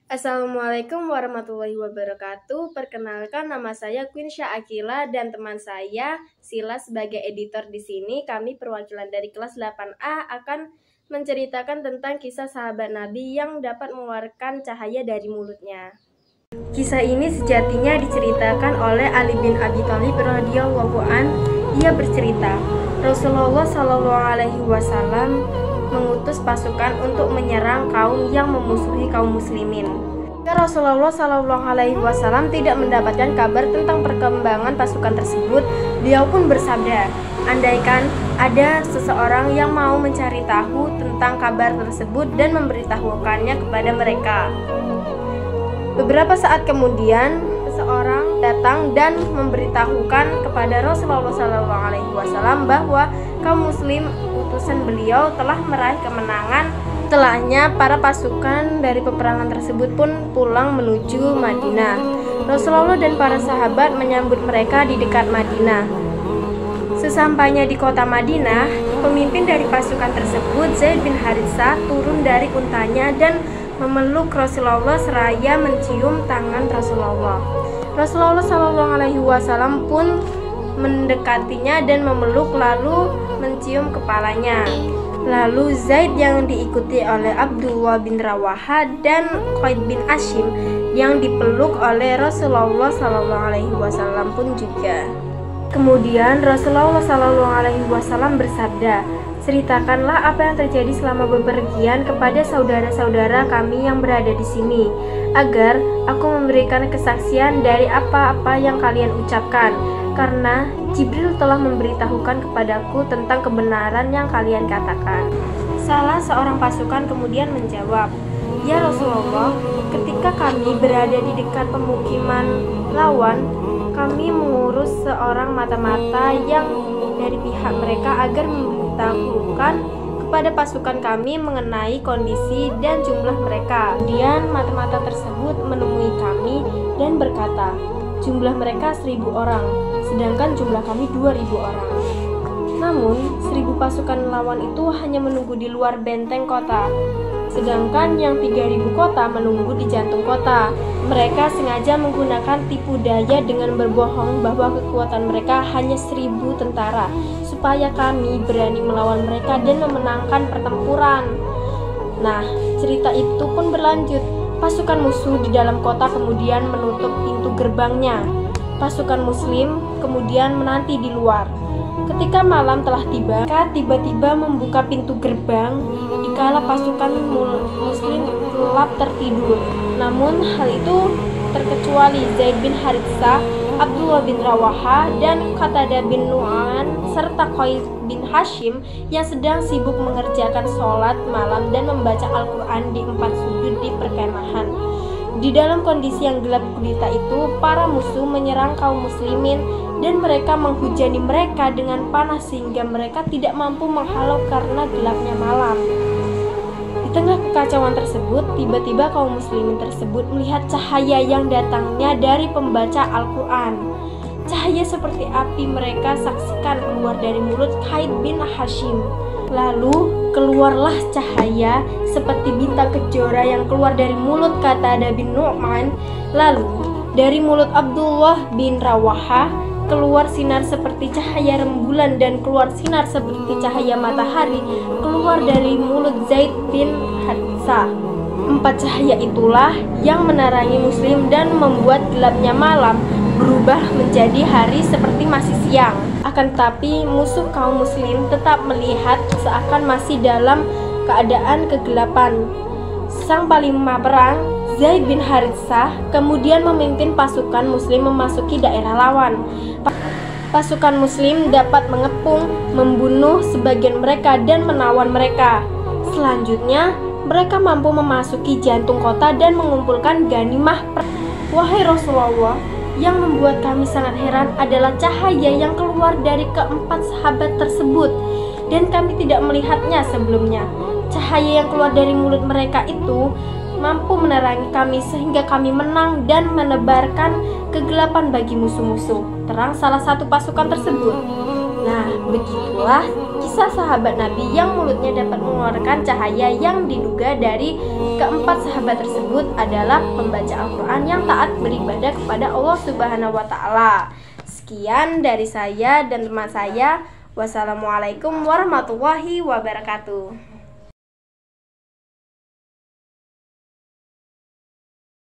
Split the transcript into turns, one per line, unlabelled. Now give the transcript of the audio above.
Assalamualaikum warahmatullahi wabarakatuh. Perkenalkan, nama saya Queen Syakila dan teman saya Sila sebagai editor di sini. Kami perwakilan dari kelas 8A akan menceritakan tentang kisah sahabat Nabi yang dapat mengeluarkan cahaya dari mulutnya. Kisah ini sejatinya diceritakan oleh Ali bin Abi Thalib radhiyallahu an. Ia bercerita, Rasulullah SAW mengutus pasukan untuk menyerang kaum yang memusuhi kaum muslimin. Rasulullah SAW tidak mendapatkan kabar tentang perkembangan pasukan tersebut. Beliau pun bersabda, andaikan ada seseorang yang mau mencari tahu tentang kabar tersebut dan memberitahukannya kepada mereka. Beberapa saat kemudian, seseorang datang dan memberitahukan kepada Rasulullah SAW bahwa kaum muslim utusan beliau telah meraih kemenangan. Setelahnya, para pasukan dari peperangan tersebut pun pulang menuju Madinah. Rasulullah dan para sahabat menyambut mereka di dekat Madinah. Sesampainya di kota Madinah, pemimpin dari pasukan tersebut, Zaid bin Haritsah, turun dari untanya dan memeluk Rasulullah seraya mencium tangan Rasulullah. Rasulullah SAW pun mendekatinya dan memeluk lalu mencium kepalanya. Lalu Zaid yang diikuti oleh Abdullah bin Rawaha dan Khaid bin Ashim yang dipeluk oleh Rasulullah SAW pun juga. Kemudian Rasulullah SAW bersabda, ceritakanlah apa yang terjadi selama bepergian kepada saudara-saudara kami yang berada di sini, agar aku memberikan kesaksian dari apa-apa yang kalian ucapkan, karena Jibril telah memberitahukan kepadaku tentang kebenaran yang kalian katakan. Salah seorang pasukan kemudian menjawab, ya Rasulullah, ketika kami berada di dekat pemukiman lawan, kami mengurus seorang mata-mata yang dari pihak mereka agar memberitahukan kepada pasukan kami mengenai kondisi dan jumlah mereka. Kemudian mata-mata tersebut menemui kami dan berkata, jumlah mereka 1.000 orang, sedangkan jumlah kami 2.000 orang. Namun, 1.000 pasukan lawan itu hanya menunggu di luar benteng kota, sedangkan yang 3.000 kota menunggu di jantung kota. Mereka sengaja menggunakan tipu daya dengan berbohong bahwa kekuatan mereka hanya 1.000 tentara, supaya kami berani melawan mereka dan memenangkan pertempuran. Nah, cerita itu pun berlanjut. Pasukan musuh di dalam kota kemudian menutup pintu gerbangnya. Pasukan muslim kemudian menanti di luar. Ketika malam telah tiba, mereka tiba-tiba membuka pintu gerbang dikala pasukan muslim gelap tertidur. Namun hal itu terkecuali Zaid bin Haritsah, Abdullah bin Rawaha, dan Qatadah bin Nu'man serta Khaid bin Hashim yang sedang sibuk mengerjakan sholat malam dan membaca Al-Quran di 4 sudut di perkemahan. Di dalam kondisi yang gelap gulita itu, para musuh menyerang kaum muslimin dan mereka menghujani mereka dengan panas sehingga mereka tidak mampu menghalau karena gelapnya malam. Di tengah kekacauan tersebut, tiba-tiba kaum muslimin tersebut melihat cahaya yang datangnya dari pembaca Al-Quran. Cahaya seperti api mereka saksikan keluar dari mulut Khaid bin Hashim. Lalu keluarlah cahaya seperti bintang kejora yang keluar dari mulut Qatadah bin Nu'man. Lalu dari mulut Abdullah bin Rawaha keluar sinar seperti cahaya rembulan dan keluar sinar seperti cahaya matahari keluar dari mulut Zaid bin Haritsah. 4 cahaya itulah yang menerangi muslim dan membuat gelapnya malam berubah menjadi hari seperti masih siang. Akan tetapi musuh kaum muslim tetap melihat seakan masih dalam keadaan kegelapan. Sang panglima perang, Zaid bin Haritsah, kemudian memimpin pasukan muslim memasuki daerah lawan. Pasukan muslim dapat mengepung, membunuh sebagian mereka dan menawan mereka. Selanjutnya, mereka mampu memasuki jantung kota dan mengumpulkan ghanimah. Wahai Rasulullah, yang membuat kami sangat heran adalah cahaya yang keluar dari keempat sahabat tersebut, dan kami tidak melihatnya sebelumnya. Cahaya yang keluar dari mulut mereka itu mampu menerangi kami sehingga kami menang dan menebarkan kegelapan bagi musuh-musuh, terang salah satu pasukan tersebut. Nah, begitulah kisah kisah sahabat Nabi yang mulutnya dapat mengeluarkan cahaya yang diduga dari keempat sahabat tersebut adalah pembaca Al-Quran yang taat beribadah kepada Allah Subhanahu wa Ta'ala. Sekian dari saya dan teman saya. Wassalamualaikum warahmatullahi wabarakatuh.